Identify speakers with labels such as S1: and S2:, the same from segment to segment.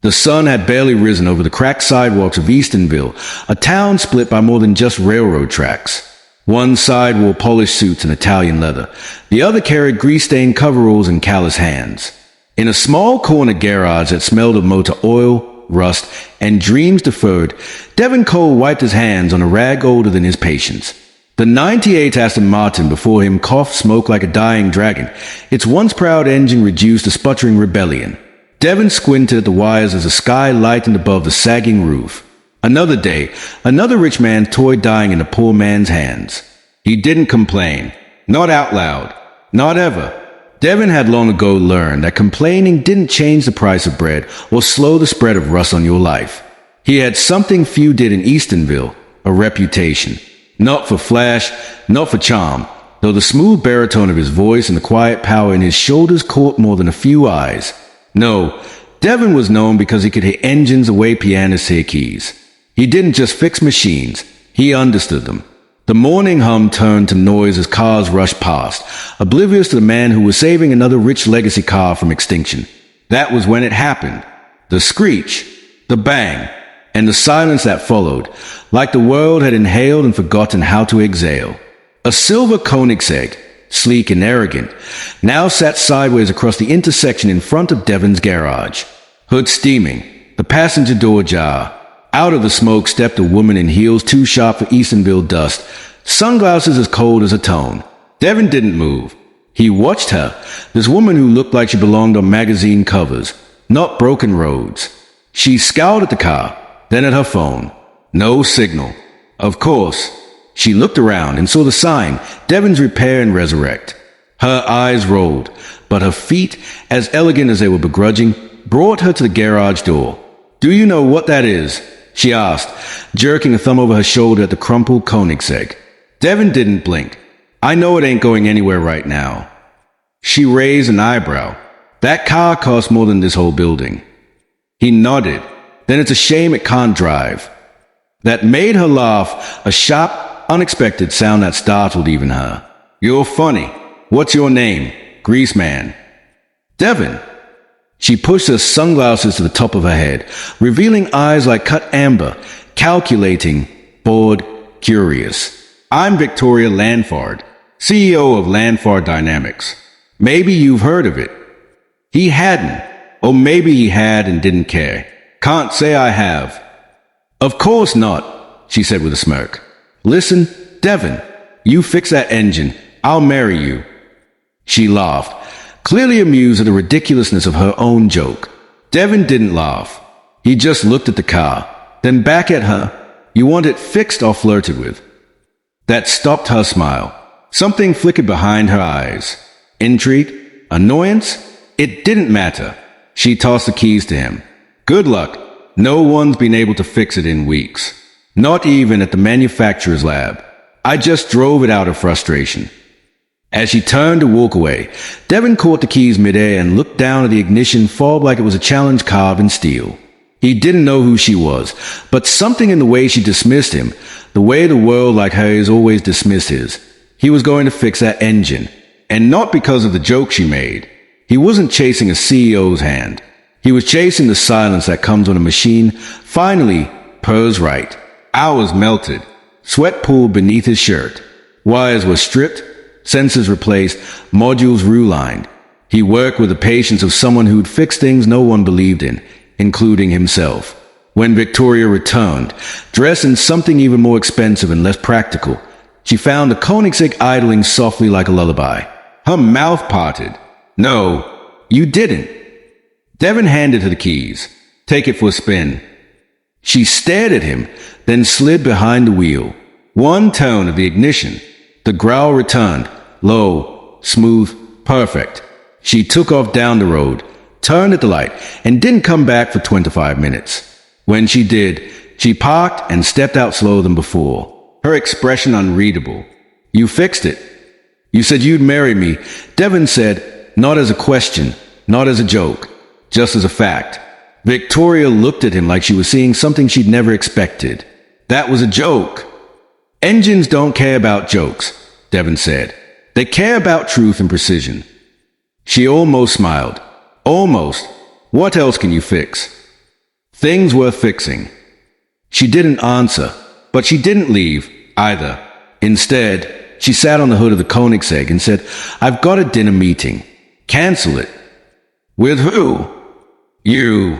S1: The sun had barely risen over the cracked sidewalks of Eastonville, a town split by more than just railroad tracks. One side wore polished suits and Italian leather. The other carried grease-stained coveralls and callous hands. In a small corner garage that smelled of motor oil, rust, and dreams deferred, Devin Cole wiped his hands on a rag older than his patience. The 98 Aston Martin before him coughed smoke like a dying dragon, its once proud engine reduced to sputtering rebellion. Devin squinted at the wires as the sky lightened above the sagging roof. Another day, another rich man's toy dying in a poor man's hands. He didn't complain. Not out loud. Not ever. Devin had long ago learned that complaining didn't change the price of bread or slow the spread of rust on your life. He had something few did in Eastonville, a reputation. Not for flash, not for charm, though the smooth baritone of his voice and the quiet power in his shoulders caught more than a few eyes. No, Devin was known because he could hit engines the way pianists hear keys. He didn't just fix machines, he understood them. The morning hum turned to noise as cars rushed past, oblivious to the man who was saving another rich legacy car from extinction. That was when it happened. The screech, the bang, and the silence that followed, like the world had inhaled and forgotten how to exhale. A silver Koenigsegg, sleek and arrogant, now sat sideways across the intersection in front of Devin's garage. Hood steaming, the passenger door ajar. Out of the smoke stepped a woman in heels too sharp for Eastonville dust, sunglasses as cold as a tone. Devin didn't move. He watched her, this woman who looked like she belonged on magazine covers, not broken roads. She scowled at the car, then at her phone. No signal. Of course. She looked around and saw the sign, Devin's Repair and Resurrect. Her eyes rolled, but her feet, as elegant as they were begrudging, brought her to the garage door. "Do you know what that is?" she asked, jerking a thumb over her shoulder at the crumpled Koenigsegg. Devin didn't blink. "I know it ain't going anywhere right now." She raised an eyebrow. "That car costs more than this whole building." He nodded. "Then it's a shame it can't drive." That made her laugh, a sharp, unexpected sound that startled even her. "You're funny. What's your name?" "Grease Man." "Devin." She pushed her sunglasses to the top of her head, revealing eyes like cut amber, calculating, bored, curious. "I'm Victoria Lanford, CEO of Lanford Dynamics. Maybe you've heard of it." He hadn't, or maybe he had and didn't care. "Can't say I have." "Of course not," she said with a smirk. "Listen, Devin, you fix that engine, I'll marry you." She laughed, clearly amused at the ridiculousness of her own joke. Devin didn't laugh. He just looked at the car, then back at her. "You want it fixed or flirted with?" That stopped her smile. Something flickered behind her eyes. Intrigue? Annoyance? It didn't matter. She tossed the keys to him. "Good luck. No one's been able to fix it in weeks. Not even at the manufacturer's lab. I just drove it out of frustration." As she turned to walk away, Devin caught the keys midair and looked down at the ignition fob like it was a challenge carved in steel. He didn't know who she was, but something in the way she dismissed him, the way the world like hers always dismissed his. He was going to fix that engine, and not because of the joke she made. He wasn't chasing a CEO's hand. He was chasing the silence that comes when a machine finally purrs right. Hours melted. Sweat pooled beneath his shirt. Wires were stripped, sensors replaced, modules relined. He worked with the patience of someone who'd fix things no one believed in, including himself. When Victoria returned, dressed in something even more expensive and less practical, she found the Koenigsegg idling softly like a lullaby. Her mouth parted. "No, you didn't." Devin handed her the keys. "Take it for a spin." She stared at him, then slid behind the wheel. One tone of the ignition. The growl returned, low, smooth, perfect. She took off down the road, turned at the light, and didn't come back for 25 minutes. When she did, she parked and stepped out slower than before, her expression unreadable. "You fixed it. You said you'd marry me," Devin said, not as a question, not as a joke, just as a fact. Victoria looked at him like she was seeing something she'd never expected. "That was a joke." "Engines don't care about jokes," Devin said. "They care about truth and precision." She almost smiled. "Almost. What else can you fix?" Things worth fixing. She didn't answer, but she didn't leave either. Instead, she sat on the hood of the Koenigsegg and said, "I've got a dinner meeting. Cancel it." "With who?" "You."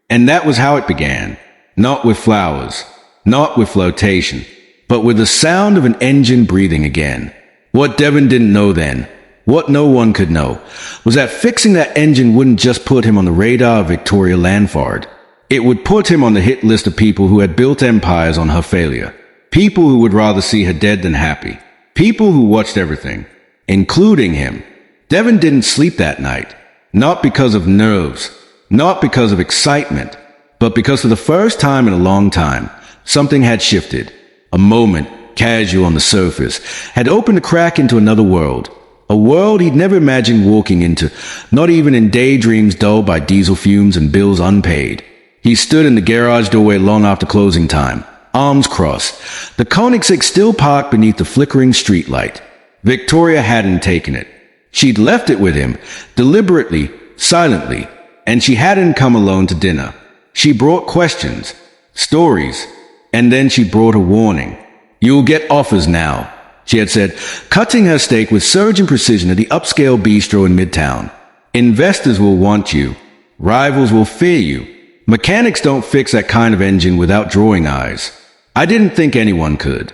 S1: And that was how it began. Not with flowers, not with flirtation, but with the sound of an engine breathing again. What Devon didn't know then, what no one could know, was that fixing that engine wouldn't just put him on the radar of Victoria Lanford. It would put him on the hit list of people who had built empires on her failure. People who would rather see her dead than happy. People who watched everything, including him. Devon didn't sleep that night. Not because of nerves, not because of excitement, but because for the first time in a long time, something had shifted. A moment, casual on the surface, had opened a crack into another world. A world he'd never imagined walking into, not even in daydreams dulled by diesel fumes and bills unpaid. He stood in the garage doorway long after closing time, arms crossed, the Koenigsegg still parked beneath the flickering streetlight. Victoria hadn't taken it. She'd left it with him, deliberately, silently, and she hadn't come alone to dinner. She brought questions, stories, and then she brought a warning. "You'll get offers now," she had said, cutting her steak with surgeon precision at the upscale bistro in Midtown. "Investors will want you. Rivals will fear you. Mechanics don't fix that kind of engine without drawing eyes. I didn't think anyone could."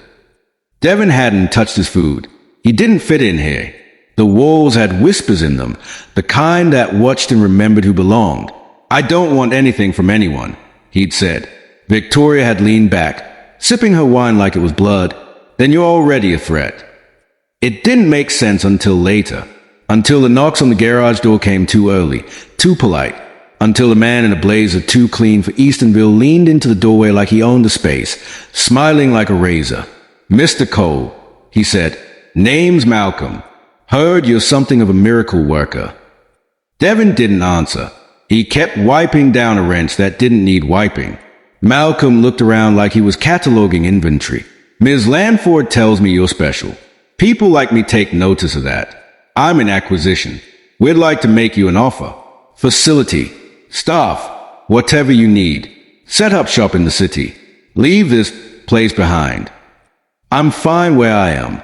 S1: Devon hadn't touched his food. He didn't fit in here. The walls had whispers in them, the kind that watched and remembered who belonged. "I don't want anything from anyone," he'd said. Victoria had leaned back, sipping her wine like it was blood. "Then you're already a threat." It didn't make sense until later. Until the knocks on the garage door came too early, too polite. Until the man in a blazer too clean for Eastonville leaned into the doorway like he owned the space, smiling like a razor. "Mr. Cole," he said, "name's Malcolm. Heard you're something of a miracle worker." Devon didn't answer. He kept wiping down a wrench that didn't need wiping. Malcolm looked around like he was cataloging inventory. "Ms. Lanford tells me you're special. People like me take notice of that. I'm in acquisition. We'd like to make you an offer. Facility, staff, whatever you need. Set up shop in the city. Leave this place behind." "I'm fine where I am."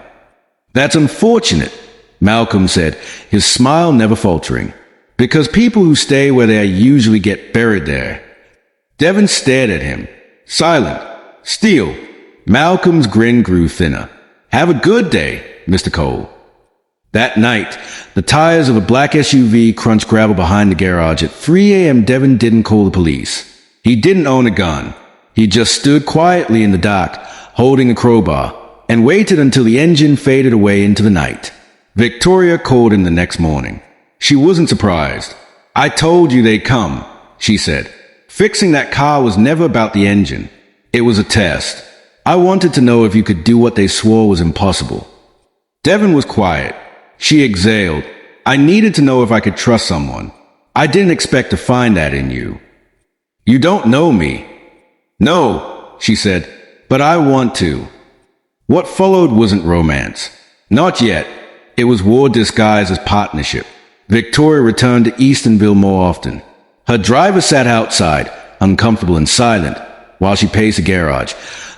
S1: "That's unfortunate," Malcolm said, his smile never faltering. "Because people who stay where they are usually get buried there." Devon stared at him, silent, steel. Malcolm's grin grew thinner. "Have a good day, Mr. Cole." That night, the tires of a black SUV crunched gravel behind the garage. At 3 a.m., Devon didn't call the police. He didn't own a gun. He just stood quietly in the dark, holding a crowbar, and waited until the engine faded away into the night. Victoria called him the next morning. She wasn't surprised. "I told you they'd come," she said. "Fixing that car was never about the engine. It was a test. I wanted to know if you could do what they swore was impossible." Devon was quiet. She exhaled. "I needed to know if I could trust someone. I didn't expect to find that in you." "You don't know me." "No," she said, "but I want to." What followed wasn't romance. Not yet. It was war disguised as partnership. Victoria returned to Eastonville more often. Her driver sat outside, uncomfortable and silent, while she paced the garage,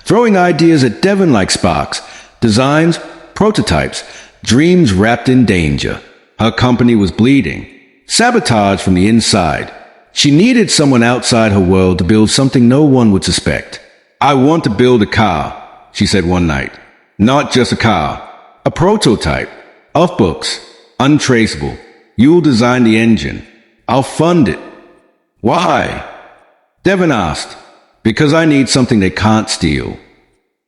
S1: throwing ideas at Devon like sparks, designs, prototypes, dreams wrapped in danger. Her company was bleeding. Sabotage from the inside. She needed someone outside her world to build something no one would suspect. "I want to build a car," she said one night. "Not just a car. A prototype. Off books. Untraceable. You'll design the engine. I'll fund it." "Why?" Devon asked. "Because I need something they can't steal."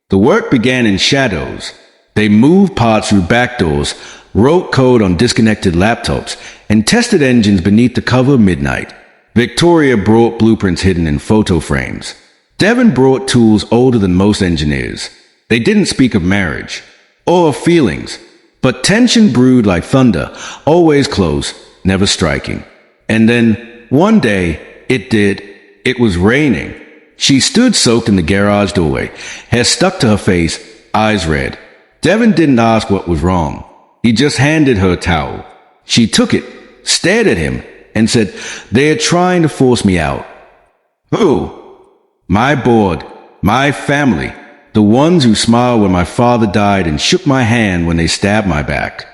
S1: The work began in shadows. They moved parts through back doors, wrote code on disconnected laptops, and tested engines beneath the cover of midnight. Victoria brought blueprints hidden in photo frames. Devon brought tools older than most engineers. They didn't speak of marriage or of feelings, but tension brewed like thunder, always close, never striking. And then, one day, it did. It was raining. She stood soaked in the garage doorway, hair stuck to her face, eyes red. Devon didn't ask what was wrong. He just handed her a towel. She took it, stared at him, and said, "They are trying to force me out." Who? My board, my family, the ones who smiled when my father died and shook my hand when they stabbed my back.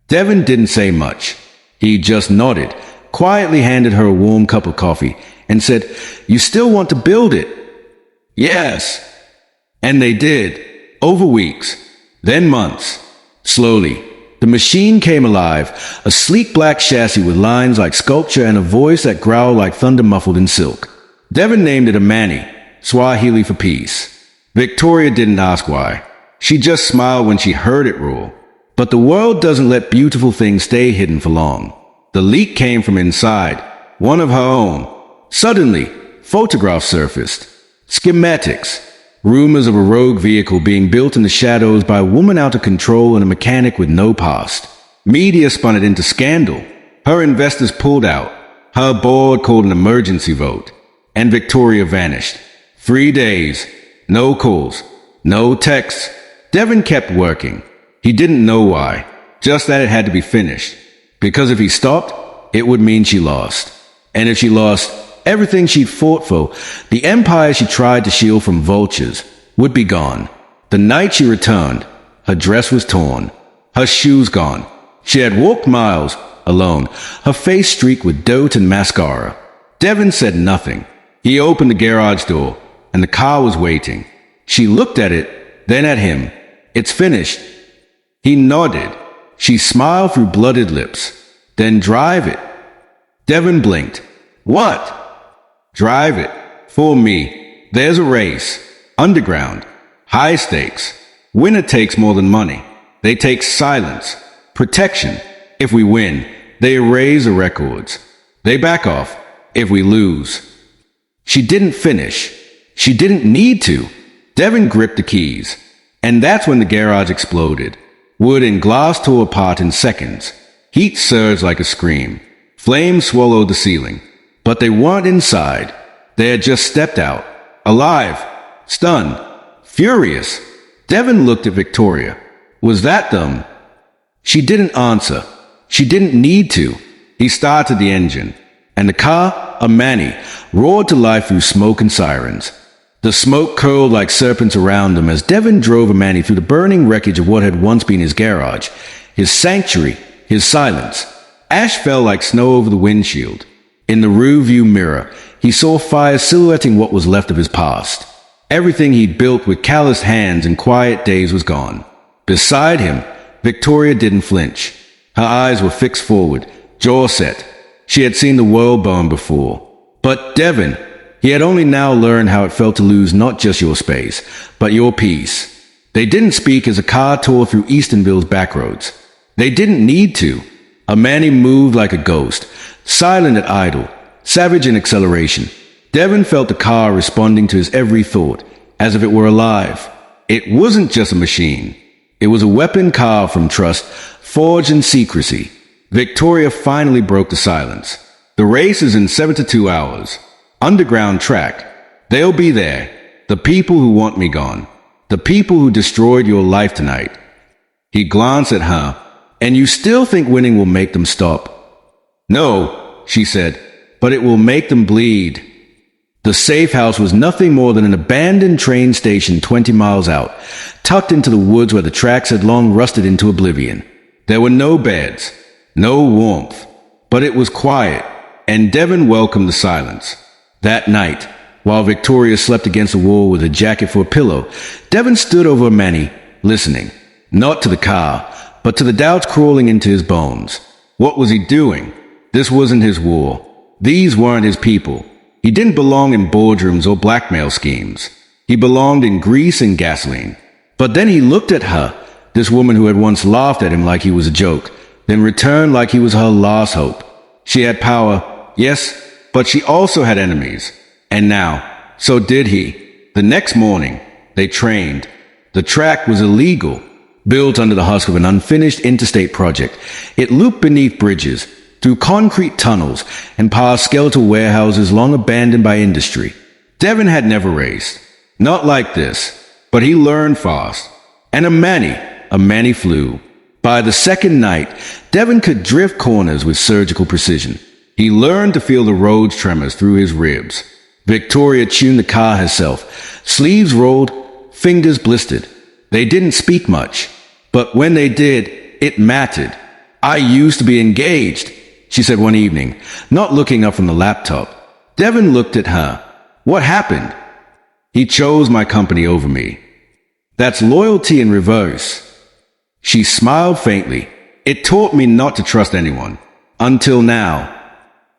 S1: Devin didn't say much. He just nodded, quietly handed her a warm cup of coffee, and said, "You still want to build it?" "Yes." And they did, over weeks, then months. Slowly, the machine came alive, a sleek black chassis with lines like sculpture and a voice that growled like thunder muffled in silk. Devin named it Amani, Swahili for peace. Victoria didn't ask why. She just smiled when she heard it roar. But the world doesn't let beautiful things stay hidden for long. The leak came from inside, one of her own. Suddenly, photographs surfaced. Schematics. Rumors of a rogue vehicle being built in the shadows by a woman out of control and a mechanic with no past. Media spun it into scandal. Her investors pulled out. Her board called an emergency vote. And Victoria vanished. 3 days. No calls. No texts. Devin kept working. He didn't know why. Just that it had to be finished. Because if he stopped, it would mean she lost. And if she lost, everything she'd fought for, the empire she tried to shield from vultures, would be gone. The night she returned, her dress was torn, her shoes gone. She had walked miles, alone, her face streaked with dirt and mascara. Devin said nothing. He opened the garage door, and the car was waiting. She looked at it, then at him. "It's finished." He nodded. She smiled through blooded lips. "Then drive it." Devin blinked. "What?" "Drive it. For me. There's a race. Underground. High stakes. Winner takes more than money. They take silence. Protection. If we win, they erase the records. They back off. If we lose." She didn't finish. She didn't need to. Devin gripped the keys. And that's when the garage exploded. Wood and glass tore apart in seconds. Heat surged like a scream. Flames swallowed the ceiling. But they weren't inside. They had just stepped out. Alive. Stunned. Furious. Devin looked at Victoria. Was that them? She didn't answer. She didn't need to. He started the engine. And the car, a Manny, roared to life through smoke and sirens. The smoke curled like serpents around them as Devin drove a Manny through the burning wreckage of what had once been his garage, his sanctuary, his silence. Ash fell like snow over the windshield. In the rearview mirror, he saw fire silhouetting what was left of his past. Everything he'd built with calloused hands and quiet days was gone. Beside him, Victoria didn't flinch. Her eyes were fixed forward, jaw set. She had seen the world burn before. But Devin, he had only now learned how it felt to lose not just your space, but your peace. They didn't speak as a car tore through Eastonville's backroads. They didn't need to. Amani moved like a ghost, silent and idle, savage in acceleration. Devin felt the car responding to his every thought, as if it were alive. It wasn't just a machine. It was a weapon carved from trust, forged in secrecy. Victoria finally broke the silence. The race is in 72 hours. Underground track. They'll be there. The people who want me gone. The people who destroyed your life tonight. He glanced at her. And you still think winning will make them stop? No, she said, but it will make them bleed. The safe house was nothing more than an abandoned train station 20 miles out, tucked into the woods where the tracks had long rusted into oblivion. There were no beds, no warmth, but it was quiet, and Devin welcomed the silence. That night, while Victoria slept against the wall with a jacket for a pillow, Devin stood over Manny, listening, not to the car, but to the doubts crawling into his bones. What was he doing? This wasn't his war. These weren't his people. He didn't belong in boardrooms or blackmail schemes. He belonged in grease and gasoline. But then he looked at her, this woman who had once laughed at him like he was a joke, then returned like he was her last hope. She had power, yes, but she also had enemies. And now, so did he. The next morning, they trained. The track was illegal. Built under the husk of an unfinished interstate project, it looped beneath bridges, through concrete tunnels, and past skeletal warehouses long abandoned by industry. Devin had never raced. Not like this. But he learned fast. And a Manny flew. By the second night, Devin could drift corners with surgical precision. He learned to feel the road's tremors through his ribs. Victoria tuned the car herself. Sleeves rolled, fingers blistered. They didn't speak much, but when they did, it mattered. "I used to be engaged," she said one evening, not looking up from the laptop. Devon looked at her. "What happened?" "He chose my company over me." "That's loyalty in reverse." She smiled faintly. "It taught me not to trust anyone. Until now."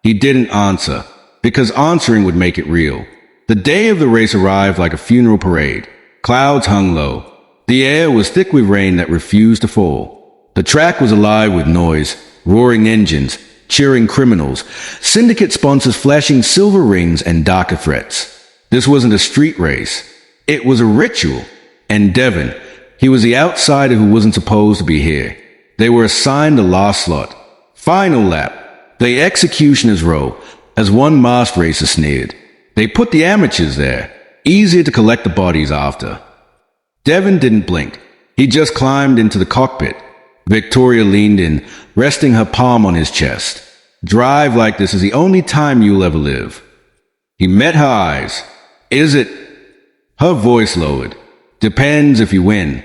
S1: He didn't answer, because answering would make it real. The day of the race arrived like a funeral parade. Clouds hung low. The air was thick with rain that refused to fall. The track was alive with noise, roaring engines, cheering criminals, syndicate sponsors flashing silver rings and darker threats. This wasn't a street race. It was a ritual. And Devon, he was the outsider who wasn't supposed to be here. They were assigned the last slot. Final lap. The executioner's row, as one masked racer sneered. They put the amateurs there. Easier to collect the bodies after. Devon didn't blink. He just climbed into the cockpit. Victoria leaned in, resting her palm on his chest. "Drive like this is the only time you'll ever live." He met her eyes. "Is it?" Her voice lowered. "Depends if you win."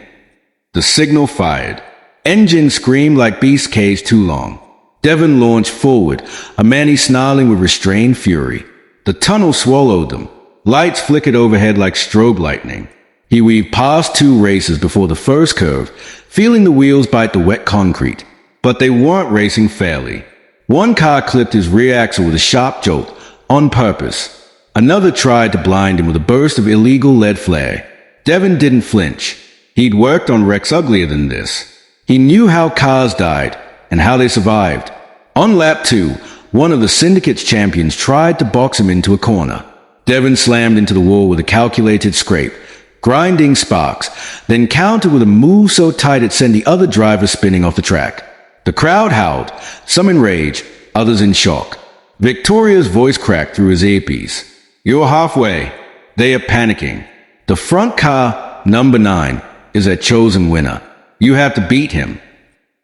S1: The signal fired. Engine screamed like beast caged too long. Devon launched forward, a Manny snarling with restrained fury. The tunnel swallowed them. Lights flickered overhead like strobe lightning. He weaved past two racers before the first curve, feeling the wheels bite the wet concrete. But they weren't racing fairly. One car clipped his rear axle with a sharp jolt, on purpose. Another tried to blind him with a burst of illegal lead flare. Devon didn't flinch. He'd worked on wrecks uglier than this. He knew how cars died and how they survived. On lap 2, one of the syndicate's champions tried to box him into a corner. Devon slammed into the wall with a calculated scrape, grinding sparks, then countered with a move so tight it sent the other driver spinning off the track. The crowd howled, some in rage, others in shock. Victoria's voice cracked through his earpiece. "You're halfway. They are panicking. The front car, number 9, is their chosen winner. You have to beat him."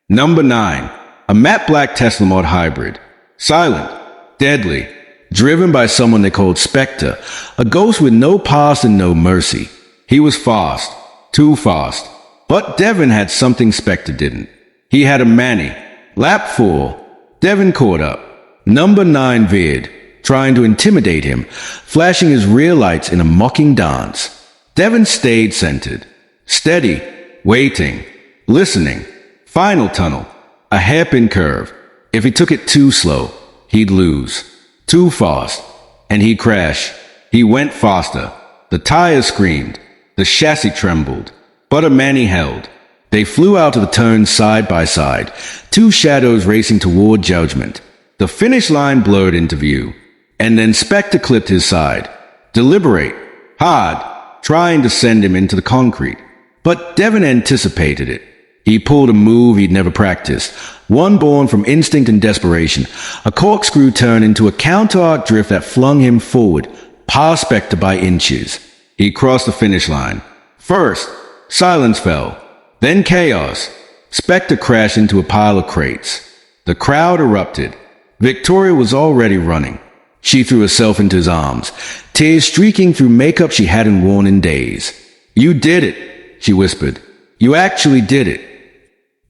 S1: Number 9, a matte black Tesla mod hybrid. Silent, deadly, driven by someone they called Spectre, a ghost with no past and no mercy. He was fast, too fast. But Devon had something Spectre didn't. He had a Manny. Lap 4, Devon caught up. Number 9 veered, trying to intimidate him, flashing his rear lights in a mocking dance. Devon stayed centered, steady, waiting, listening. Final tunnel, a hairpin curve. If he took it too slow, he'd lose. Too fast, and he'd crash. He went faster. The tires screamed. The chassis trembled. But a Manny held. They flew out of the turn side by side, two shadows racing toward judgment. The finish line blurred into view. And then Spectre clipped his side. Deliberate, hard, trying to send him into the concrete. But Devon anticipated it. He pulled a move he'd never practiced, one born from instinct and desperation, a corkscrew turn into a counter-arc drift that flung him forward, past Spectre by inches. He crossed the finish line. First, silence fell. Then chaos. Spectre crashed into a pile of crates. The crowd erupted. Victoria was already running. She threw herself into his arms, tears streaking through makeup she hadn't worn in days. "You did it," she whispered. "You actually did it."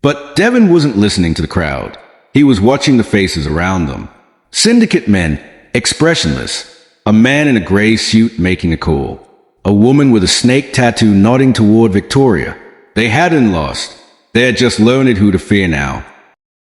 S1: But Devon wasn't listening to the crowd. He was watching the faces around them. Syndicate men, expressionless. A man in a gray suit making a call. A woman with a snake tattoo nodding toward Victoria. They hadn't lost. They had just learned who to fear now.